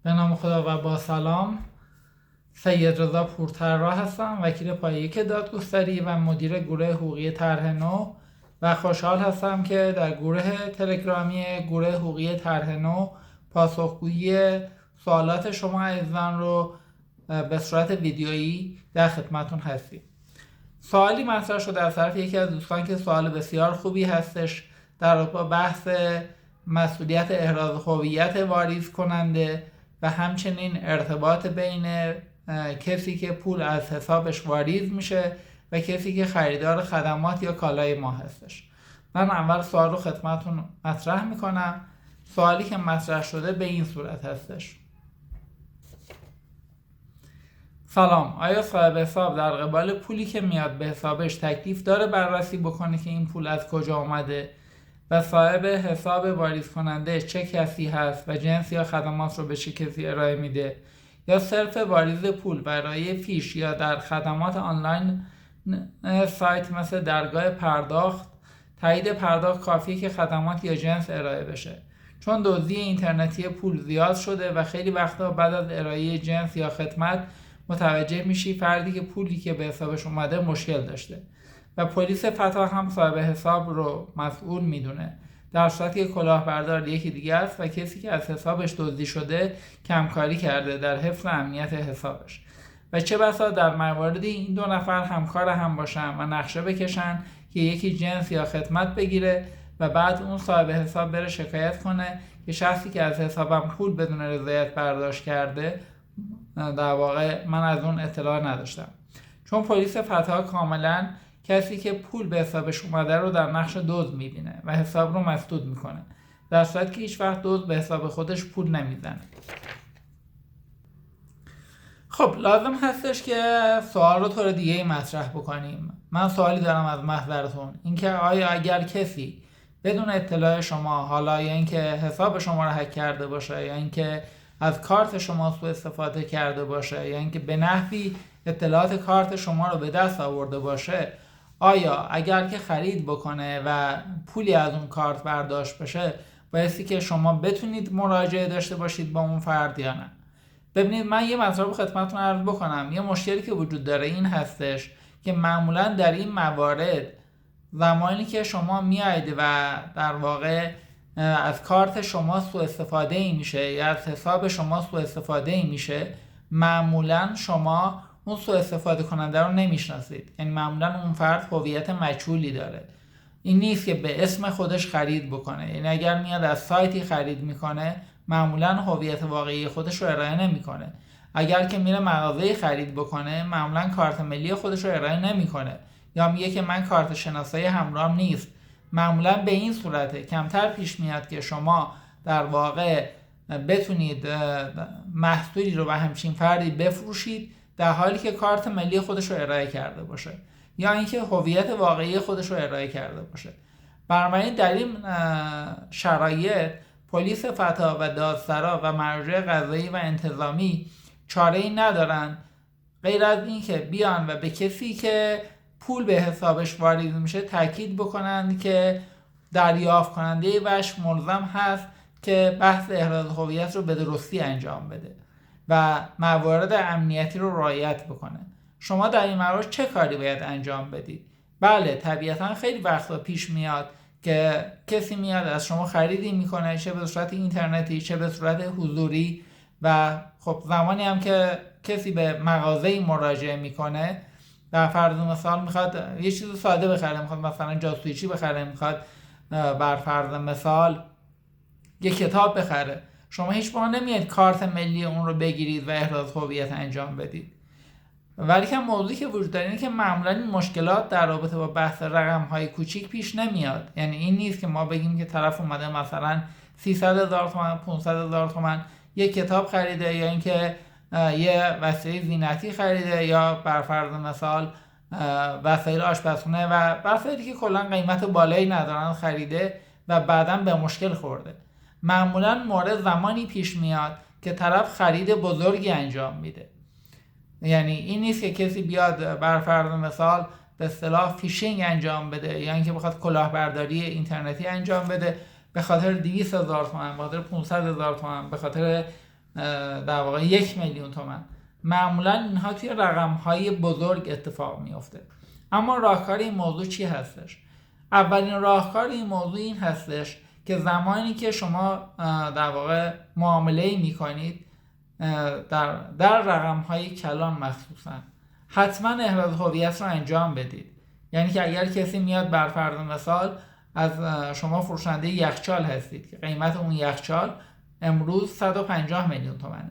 به نام خدا و با سلام. سید رضا پورطرح هستم، وکیل پایه دادگستری و مدیر گروه حقوقی طرح نو و خوشحال هستم که در گروه تلگرامی گروه حقوقی طرح نو پاسخگویی سوالات شما عزیزان رو به صورت ویدیویی در خدمتون هستیم. سوالی مطرح شده از طرف یکی از دوستان که سوال بسیار خوبی هستش در بحث مسئولیت احراز هویت واریز کننده و همچنین ارتباط بین کسی که پول از حسابش واریز میشه و کسی که خریدار خدمات یا کالای ما هستش. من اول سوال رو خدمتون مطرح میکنم. سوالی که مطرح شده به این صورت هستش: سلام، آیا صاحب حساب در قبال پولی که میاد به حسابش تکلیف داره بررسی بکنه که این پول از کجا آمده و صاحب حساب واریز کننده چه کسی هست و جنس یا خدمات رو به چه کسی ارائه میده، یا صرف واریز پول و ارائه فیش یا در خدمات آنلاین سایت مثل درگاه پرداخت تایید پرداخت کافیه که خدمات یا جنس ارائه بشه. چون دزدی اینترنتی پول زیاد شده و خیلی وقتا بعد از ارائه جنس یا خدمت متوجه میشی فردی که پولی که به حسابش اومده مشکل داشته و پلیس فتا هم صاحب حساب رو مسئول میدونه، در صورتی که کلاهبردار یکی دیگه است و کسی که از حسابش دزدی شده کمکاری کرده در حفظ امنیت حسابش و چه بسا در مواردی این دو نفر همکار هم باشن و نقشه بکشن که یکی جنس یا خدمت بگیره و بعد اون صاحب حساب بره شکایت کنه که شخصی که از حسابم پول بدون رضایت برداشت کرده، در واقع من از اون اطلاع نداشتم. چون پلیس فتا کاملا کسی که پول به حسابش اومده رو در نقش دزد میبینه و حساب رو مسدود میکنه، در صورتی که هیچ وقت دزد به حساب خودش پول نمیزنه. خب لازم هستش که سوال رو طور دیگه مطرح بکنیم. من سوالی دارم از محضرتون، اینکه آیا اگر کسی بدون اطلاع شما، حالا یا اینکه حساب شما رو هک کرده باشه یا اینکه از کارت شما سوء استفاده کرده باشه یا اینکه به نحوی اطلاعات کارت شما رو به دست آورده باشه، آیا اگر که خرید بکنه و پولی از اون کارت برداشت بشه بایستی که شما بتونید مراجعه داشته باشید با اون فرد یا نه؟ ببینید، من یه مطلب رو خدمتتون عرض بکنم. یه مشکلی که وجود داره این هستش که معمولا در این موارد زمانی که شما میایید و در واقع از کارت شما سوء استفاده ای میشه یا از حساب شما سوء استفاده ای میشه، معمولا شما اون سوء استفاده کننده رو نمیشناسید. یعنی معمولا اون فرد هویت مجهولی داره. این نیست که به اسم خودش خرید بکنه. یعنی اگر میاد از سایتی خرید میکنه معمولا هویت واقعی خودش رو ارائه نمیکنه. اگر که میره مغازه خرید بکنه معمولا کارت ملی خودش رو ارائه نمیکنه یا میگه که من کارت شناسایی همراهم نیست. معمولا به این صورته. کمتر پیش میاد که شما در واقع بتونید محصولی رو به همچین فردی بفروشید در حالی که کارت ملی خودش رو ارائه کرده باشه یا اینکه هویت واقعی خودش رو ارائه کرده باشه. بنابراین در این شرایط پلیس فتا و دادسرا و مراجع قضایی و انتظامی چاره‌ای ندارن غیر از این که بیان و به کسی که پول به حسابش واریز میشه تاکید بکنن که دریافت کننده وش ملزم هست که بحث احراز هویت رو به درستی انجام بده و موارد امنیتی رو رعایت بکنه. شما در این موارد چه کاری باید انجام بدید؟ بله، طبیعتا خیلی وقتا پیش میاد که کسی میاد از شما خریدی میکنه، چه به صورت اینترنتی چه به صورت حضوری، و خب زمانی هم که کسی به مغازه‌ای مراجعه میکنه، در فرض مثال میخواد یه چیز ساده بخره، میخواد مثلا جاسوسیچی بخره، میخواد بر فرض مثال یه کتاب بخره، شما هیچ موقع نمیاد کارت ملی اون رو بگیرید و احراز هویت انجام بدید. ولی که موضوعی که وجود داره اینه که معمولا این مشکلات در رابطه با بحث رقم‌های کوچیک پیش نمیاد. یعنی این نیست که ما بگیم که طرف اومده مثلا 300,000 تومان 500,000 تومان یک کتاب خریده یا اینکه یه وسیله زینتی خریده یا بر فرض مثال وسایل آشپزخونه و وسایلی که کلا قیمت بالایی ندارن خریده و بعداً به مشکل خورده. معمولا مورد زمانی پیش میاد که طرف خرید بزرگی انجام میده. یعنی این نیست که کسی بیاد بر فرض مثال به اصطلاح فیشینگ انجام بده یا اینکه بخواد کلاهبرداری اینترنتی انجام بده به خاطر 200,000 تومان، به خاطر 500,000 تومان، به خاطر در واقع 1,000,000 تومان. معمولا اینها توی رقم‌های بزرگ اتفاق میفته. اما راهکار این موضوع چی هستش؟ اولین راهکار این موضوع این هستش که زمانی که شما در واقع معامله میکنید در رقم‌های کلان مخصوصا حتما احراز هویت رو انجام بدید. یعنی که اگر کسی میاد بر فرض مثال از شما فروشنده یخچال هستید که قیمت اون یخچال امروز 150 میلیون تومنه،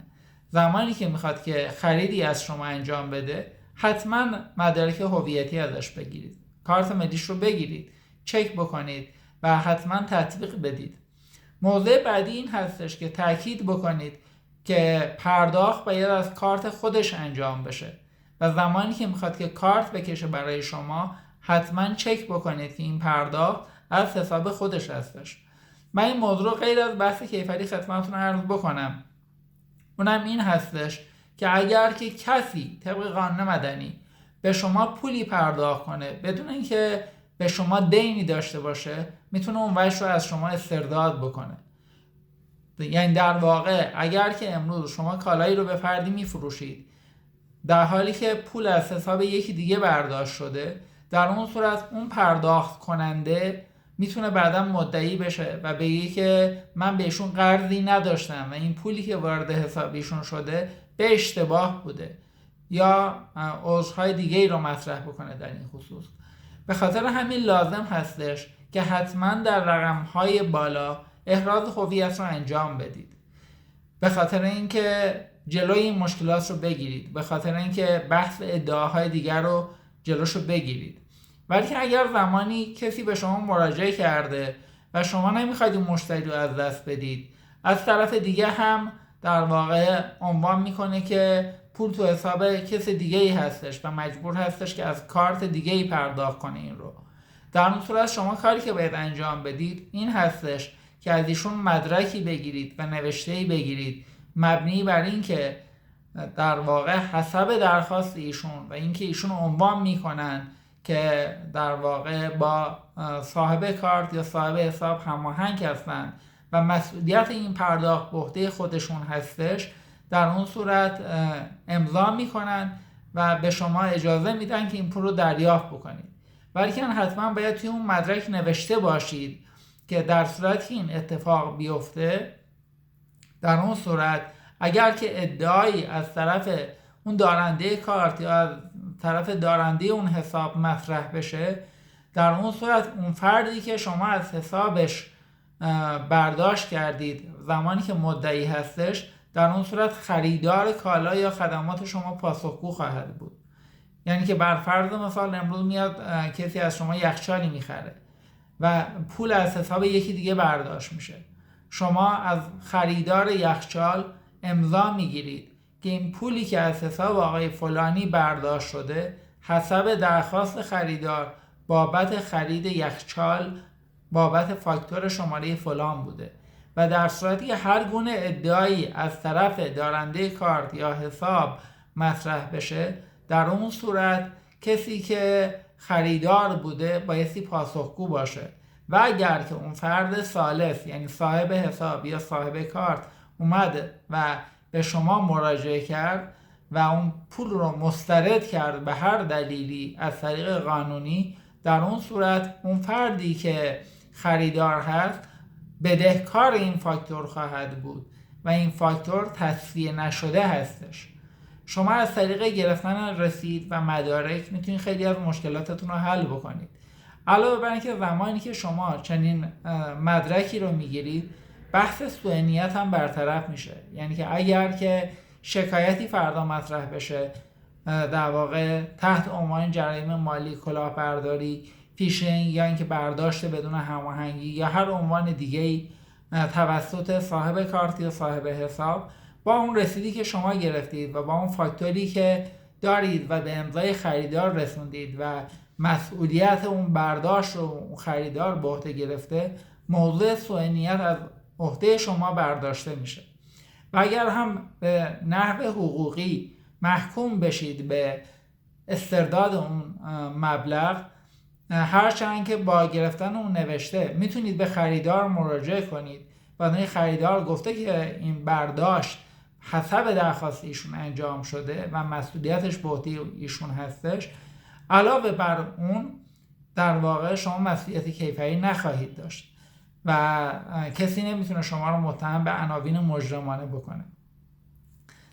زمانی که میخواد که خریدی از شما انجام بده حتما مدارک هویتی ازش بگیرید، کارت ملیش رو بگیرید، چک بکنید و حتما تطبیق بدید. موضوع بعدی این هستش که تاکید بکنید که پرداخت باید از کارت خودش انجام بشه و زمانی که میخواد که کارت بکشه برای شما حتما چک بکنید که این پرداخت از حساب خودش هستش. من این موضوع رو غیر از بحث کیفری خدمتتون عرض بکنم، اونم این هستش که اگر که کسی طبق قانون مدنی به شما پولی پرداخت کنه بدون اینکه به شما دینی داشته باشه، میتونه اون وجه رو از شما استرداد بکنه. یعنی در واقع اگر که امروز شما کالایی رو به فردی میفروشید در حالی که پول از حساب یکی دیگه برداشت شده، در اون صورت اون پرداخت کننده میتونه بعدا مدعی بشه و بگه که من بهشون قرضی نداشتم و این پولی که وارد حسابیشون شده به اشتباه بوده یا عذرهای دیگه ای رو مطرح بکنه در این خصوص. به خاطر همین لازم هستش که حتما در رقم‌های بالا احراز هویت رو انجام بدید، به خاطر اینکه جلوی این مشکلات رو بگیرید، به خاطر اینکه بحث ادعاهای دیگر رو جلوش رو بگیرید. ولی که اگر زمانی کسی به شما مراجعه کرده و شما نمیخواید اون مشتری رو از دست بدید، از طرف دیگه هم در واقع عنوان میکنه که پول تو حساب کسی دیگه ای هستش و مجبور هستش که از کارت دیگه ای پرداخت کنه این رو، در اون صورت شما کاری که باید انجام بدید این هستش که از ایشون مدرکی بگیرید و نوشته‌ای بگیرید مبنی بر این که در واقع حسب درخواست ایشون و اینکه ایشون عنوان میکنن که در واقع با صاحب کارت یا صاحب حساب هماهنگ هستن و مسئولیت این پرداخت به عهده خودشون هستش، در اون صورت امضا میکنن و به شما اجازه میدن که این پول رو دریافت بکنید. ولی حتما باید توی اون مدرک نوشته باشید که در صورتی این اتفاق بیفته، در اون صورت اگر که ادعایی از طرف اون دارنده کارت یا از طرف دارنده اون حساب مطرح بشه، در اون صورت اون فردی که شما از حسابش برداشت کردید زمانی که مدعی هستش، در اون صورت خریدار کالا یا خدمات شما پاسخگو خواهد بود. یعنی که بر فرض مثال امروز میاد کسی از شما یخچالی میخره و پول از حساب یکی دیگه برداشت میشه، شما از خریدار یخچال امضا میگیرید که این پولی که از حساب آقای فلانی برداشت شده حسب درخواست خریدار بابت خرید یخچال بابت فاکتور شماره فلان بوده و در صورتی که هر گونه ادعایی از طرف دارنده کارت یا حساب مطرح بشه، در اون صورت کسی که خریدار بوده بایستی پاسخگو باشه و اگر که اون فرد ثالث یعنی صاحب حساب یا صاحب کارت اومد و به شما مراجعه کرد و اون پول رو مسترد کرد به هر دلیلی از طریق قانونی، در اون صورت اون فردی که خریدار هست بدهکار این فاکتور خواهد بود و این فاکتور تصفیه نشده هستش. شما از طریق گرفتن رسید و مدارک میتونید خیلی از مشکلاتتون رو حل بکنید. علاوه بر اینکه زمانی که شما چنین مدرکی رو میگیرید، بحث سوء نیت هم برطرف میشه. یعنی که اگر که شکایتی فردا مطرح بشه در واقع تحت عنوان جرایم مالی، کلاهبرداری، فیشینگ یا اینکه برداشت بدون هماهنگی یا هر عنوان دیگه‌ای توسط صاحب کارت یا صاحب حساب با اون رسیدی که شما گرفتید و با اون فاکتوری که دارید و به امضای خریدار رسوندید و مسئولیت اون برداشت رو اون خریدار به عهده گرفته، موضوع سوء نیت از عهده شما برداشته میشه و اگر هم به نحو حقوقی محکوم بشید به استرداد اون مبلغ، هرچند که با گرفتن اون نوشته میتونید به خریدار مراجعه کنید و این خریدار گفته که این برداشت حسب درخواست ایشون انجام شده و مسئولیتش به عهده ایشون هستش، علاوه بر اون در واقع شما مسئولیت کیفری نخواهید داشت و کسی نمیتونه شما رو متهم به عناوین مجرمانه بکنه.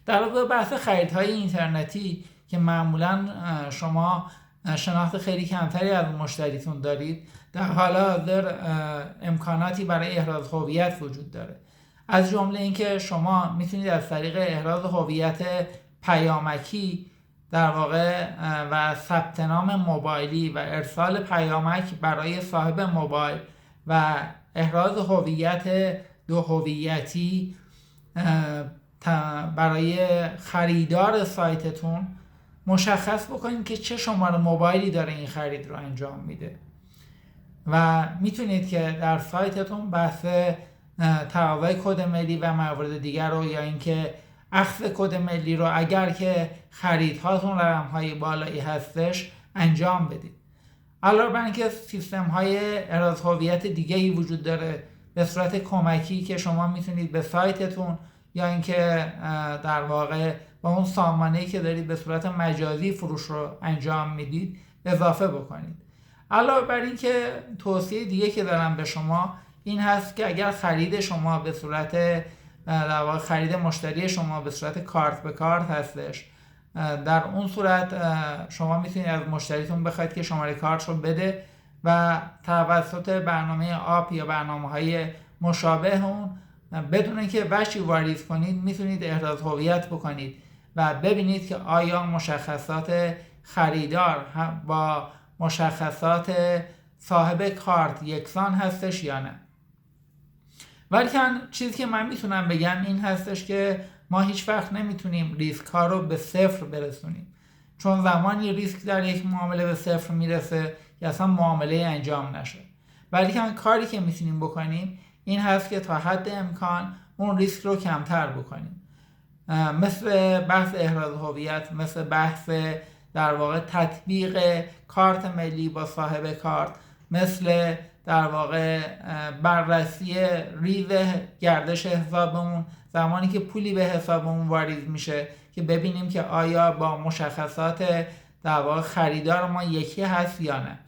در واقع بحث خریدهای اینترنتی که معمولا شما شناخت خیلی کمتری از مشتریتون دارید، در حال حاضر امکاناتی برای احراز هویت وجود داره. از جمله اینکه شما میتونید از طریق احراز هویت پیامکی در واقع و ثبت نام موبایلی و ارسال پیامک برای صاحب موبایل و احراز هویت دو هویتی برای خریدار سایتتون مشخص بکنید که چه شماره موبایلی داره این خرید رو انجام میده و میتونید که در سایتتون بحث تقاضای کد ملی و موارد دیگر رو یا اینکه اخذ کد ملی رو اگر که خریدهاتون رقم‌های بالایی هستش انجام بدید. علاوه بر اینکه سیستم‌های احراز هویت دیگه‌ای وجود داره به صورت کمکی که شما میتونید به سایتتون یا اینکه در واقع با اون سامانه‌ای که دارید به صورت مجازی فروش رو انجام میدید اضافه بکنید. علاوه بر این که توصیه دیگه که دارم به شما این هست که اگر خرید شما به صورت در واقع خرید مشتری شما به صورت کارت به کارت هستش، در اون صورت شما میتونید از مشتریتون بخواید که شماره کارت رو بده و توسط برنامه آپ یا برنامه‌های مشابه اون بدون اینکه وجهی واریز کنید میتونید احراز هویت بکنید و ببینید که آیا مشخصات خریدار با مشخصات صاحب کارت یکسان هستش یا نه. ولی چیزی که من میتونم بگم این هستش که ما هیچ وقت نمیتونیم ریسک ها رو به صفر برسونیم، چون زمانی ریسک در یک معامله به صفر میرسه که اصلا معامله انجام نشه. ولی کاری که میتونیم بکنیم این هست که تا حد امکان اون ریسک رو کمتر بکنیم، مثل بحث احراز هویت، مثل بحث در واقع تطبیق کارت ملی با صاحب کارت، مثل در واقع بررسی ریز گردش حسابمون زمانی که پولی به حسابمون واریز میشه که ببینیم که آیا با مشخصات در واقع خریدار ما یکی هست یا نه.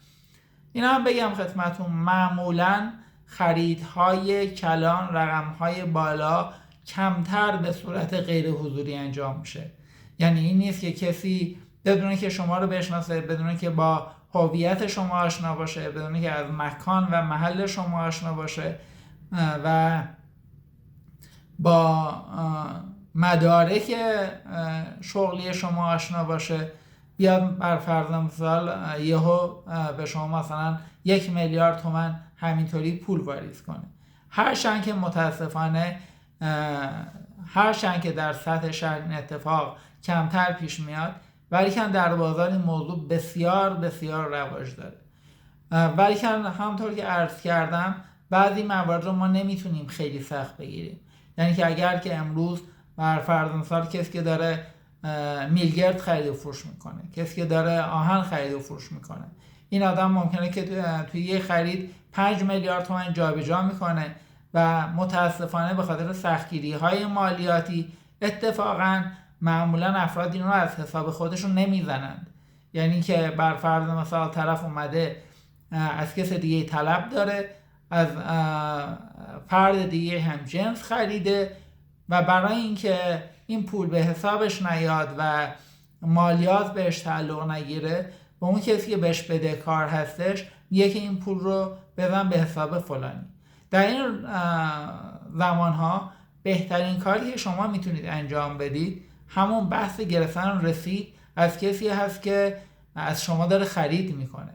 اینا هم بگم خدمتون معمولاً خریدهای کلان رقمهای بالا کمتر به صورت غیر حضوری انجام میشه. یعنی این نیست که کسی بدون که شما رو بشناسه، بدون که با هویت شما آشنا باشه، بدون که از مکان و محل شما آشنا باشه و با مدارک شغلی شما آشنا باشه بیاد بر فرض مثال یهو به شما مثلا 1 میلیارد تومان همینطوری پول واریز کنه. هرچند که متاسفانه هرچند که در سطح شهر این اتفاق کمتر پیش میاد، ولی در بازار این موضوع بسیار بسیار رواج داره. ولی همونطور که عرض کردم بعضی موارد رو ما نمیتونیم خیلی سخت بگیریم. یعنی که اگر که امروز بر فرض مثال کسی که داره میلگرد خرید و فروش میکنه، کسی که داره آهن خرید و فروش میکنه، این آدم ممکنه که توی یه خرید 5 میلیارد تومان جابجا میکنه و متاسفانه به خاطر سختگیری‌های مالیاتی اتفاقاً معمولاً افراد این رو از حساب خودشون نمیزنند. یعنی که بر فرض مثال طرف اومده از کس دیگه طلب داره، از فرد دیگه هم جنس خریده و برای اینکه این پول به حسابش نیاد و مالیات بهش تعلق نگیره، به اون کسی که بهش بدهکار هستش میگه که این پول رو بزن به حساب فلانی. در این زمانها بهترین کاری که شما میتونید انجام بدید همون بحث گرفتن رسید از کسی هست که از شما داره خرید میکنه.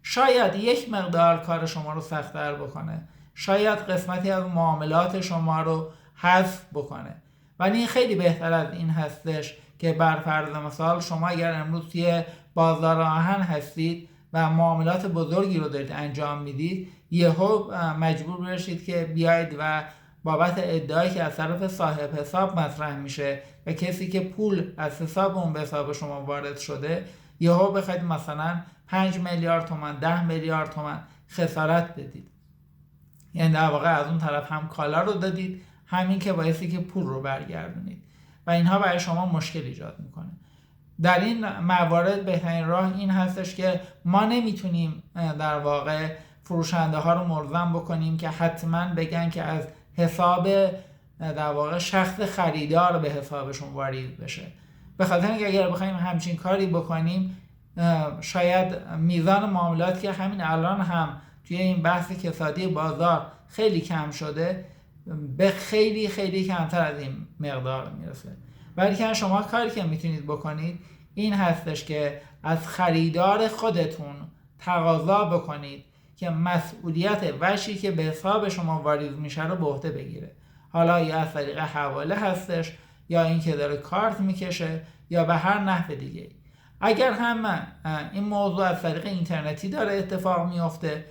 شاید یک مقدار کار شما رو سخت‌تر بکنه، شاید قسمتی از معاملات شما رو حذف بکنه، ولی این خیلی بهتر از این هستش که بر فرض مثال شما اگر امروز توی بازار آهن هستید و معاملات بزرگی رو دارید انجام میدید، یهو مجبور بشید که بیاید و بابت ادعایی که از طرف صاحب حساب مطرح میشه و کسی که پول از حساب اون به حساب شما وارد شده، یهو بخواید مثلا 5 میلیارد تومان 10 میلیارد تومان خسارت بدید. یعنی در واقع از اون طرف هم کالا رو دادید، همین که باعثی که پول رو برگردونید. و اینها برای شما مشکل ایجاد میکنه. در این موارد بهترین راه این هستش که ما نمیتونیم در واقع فروشنده ها رو ملزم بکنیم که حتما بگن که از حساب در واقع شخص خریدار به حسابشون واریز بشه. به خاطر اینکه اگر بخوایم همچین کاری بکنیم شاید میزان معاملاتی که همین الان هم توی این بحث کسادی بازار خیلی کم شده به خیلی خیلی کمتر از این مقدار میرسه. ولی که شما کاری که میتونید بکنید این هستش که از خریدار خودتون تقاضا بکنید که مسئولیت وجهی که به حساب شما واریز میشه رو به عهده بگیره. حالا یا از طریق حواله هستش یا اینکه داره کارت میکشه یا به هر نحو دیگه. اگر هم این موضوع از طریق اینترنتی داره اتفاق میفته،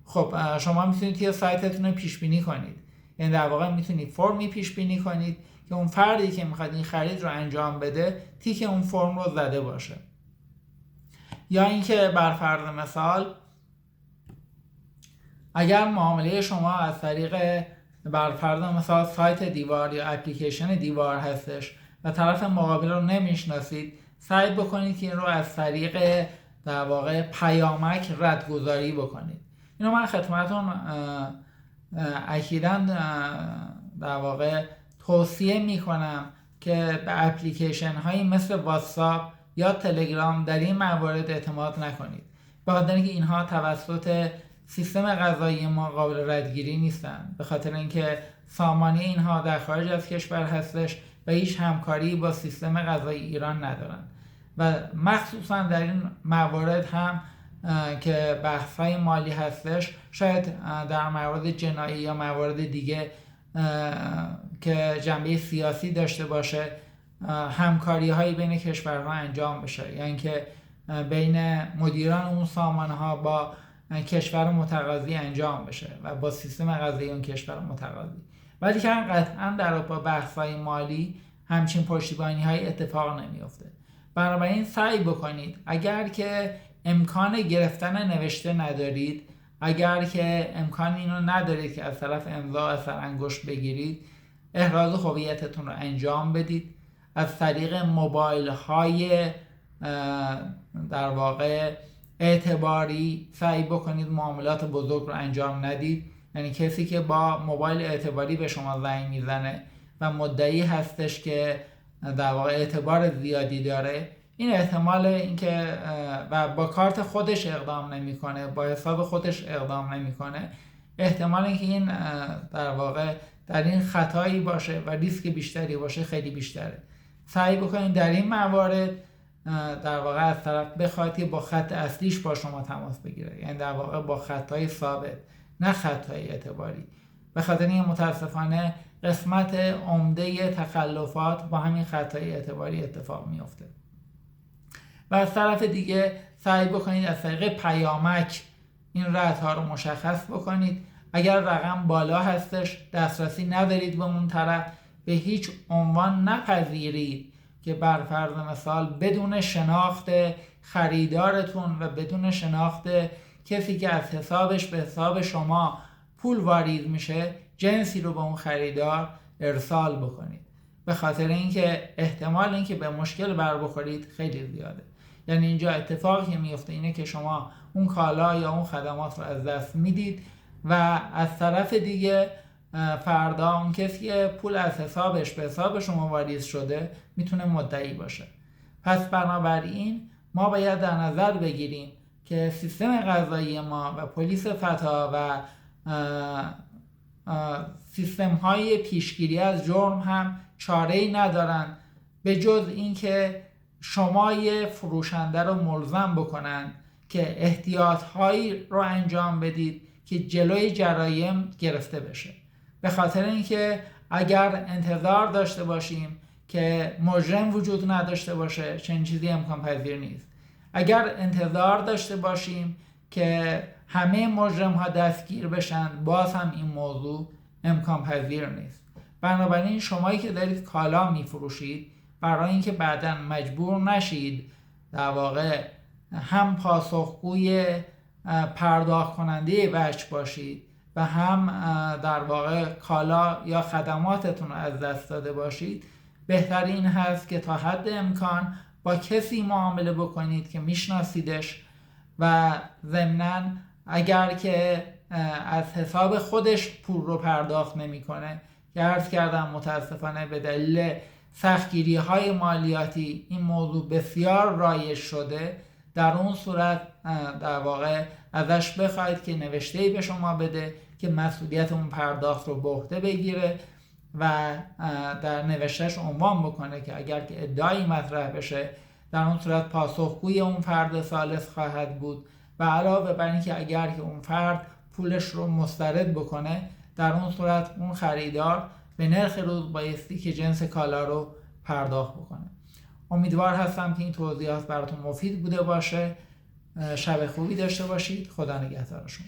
خب شما میتونید که سایتتون رو پیش بینی کنید. یعنی در واقع میتونید فرمی پیش بینی کنید که اون فردی که میخواد این خرید رو انجام بده تیک اون فرم رو زده باشه. یا اینکه بر فرض مثال اگر معامله شما از طریق بر فرض مثال سایت دیوار یا اپلیکیشن دیوار هستش و طرف مقابل رو نمیشناسید، سعی بکنید که این رو از طریق در واقع پیامک ردگذاری بکنید. اینو من خدمتتون اکیداً در واقع توصیه میکنم که به اپلیکیشن هایی مثل واتساپ یا تلگرام در این موارد اعتماد نکنید، به خاطر اینکه اینها توسط سیستم قضایی ما قابل ردگیری نیستن، به خاطر اینکه سامانه اینها در خارج از کشور هستش و هیچ همکاری با سیستم قضایی ایران ندارن و مخصوصا در این موارد هم که بحث‌های مالی هستش، شاید در موارد جنایی یا موارد دیگه که جنبه سیاسی داشته باشه همکاری هایی بین کشورها انجام بشه، یعنی که بین مدیران اون سامانه ها با کشور متقاضی انجام بشه و با سیستم قضایی اون کشور متقاضی. ولی که قطعا در بحث‌های مالی همچین پشتیبانی های اتفاق نمیفته. بنابراین سعی بکنید اگر که امکان گرفتن نوشته ندارید، اگر که امکان اینو ندارید که از طرف امضا اثر انگشت بگیرید، احراز هویتتون رو انجام بدید. از طریق موبایل های در واقع اعتباری سعی بکنید معاملات بزرگ رو انجام ندید. یعنی کسی که با موبایل اعتباری به شما زنگ میزنه و مدعی هستش که در واقع اعتبار زیادی داره، این احتمال اینکه و با کارت خودش اقدام نمیکنه، با حساب خودش اقدام نمیکنه، احتمال اینکه این در واقع در این خطایی باشه و ریسک بیشتری باشه خیلی بیشتره. سعی بکنید در این موارد در واقع از طرف بخواید که با خط اصلیش با شما تماس بگیره، یعنی در واقع با خطای ثابت نه خطای اعتباری. به خاطر این متاسفانه قسمت عمده تخلفات با همین خطای اعتباری اتفاق میفته. و از طرف دیگه سعی بکنید از طریق پیامک این ردها رو مشخص بکنید. اگر رقم بالا هستش دسترسی ندارید به اون طرف، به هیچ عنوان نپذیرید که بر فرض مثال بدون شناخت خریدارتون و بدون شناخت کسی که از حسابش به حساب شما پول واریز میشه جنسی رو به اون خریدار ارسال بکنید، به خاطر اینکه احتمال اینکه به مشکل بر بخورید خیلی زیاده. یعنی اینجا اتفاقی که میفته اینه که شما اون کالا یا اون خدمات رو از دست میدید و از طرف دیگه فردا اون کسی که پول از حسابش به حساب شما واریز شده میتونه مدعی باشه. پس بنابراین ما باید در نظر بگیریم که سیستم قضایی ما و پلیس فتا و سیستم های پیشگیری از جرم هم چاره‌ای ندارن به جز اینکه شما یه فروشنده رو ملزم بکنن که احتیاط هایی رو انجام بدید که جلوی جرایم گرفته بشه. به خاطر اینکه اگر انتظار داشته باشیم که مجرم وجود نداشته باشه، چنین چیزی امکان پذیر نیست. اگر انتظار داشته باشیم که همه مجرم ها دستگیر بشن، باز هم این موضوع امکان پذیر نیست. بنابراین شمایی که دارید کالا میفروشید، برای اینکه بعداً مجبور نشید در واقع هم پاسخگوی پرداخت کننده وجه باشید و هم در واقع کالا یا خدماتتون رو از دست داده باشید، بهترین هست که تا حد امکان با کسی معامله بکنید که میشناسیدش و ضمناً اگر که از حساب خودش پول رو پرداخت نمیکنه، که عرض کردم متاسفانه به دلیل سختگیری های مالیاتی این موضوع بسیار رایج شده، در اون صورت در واقع ازش بخواید که نوشته‌ای به شما بده که مسئولیت اون پرداخت رو به عهده بگیره و در نوشتهش عنوان بکنه که اگر که ادعایی مطرح بشه در اون صورت پاسخگوی اون فرد ثالث خواهد بود و علاوه بر اینکه اگر که اون فرد پولش رو مسترد بکنه در اون صورت اون خریدار به نرخ روز بایستی که جنس کالا رو پرداخت بکنه. امیدوار هستم که این توضیحات براتون مفید بوده باشه. شب خوبی داشته باشید. خدا نگهدارشون.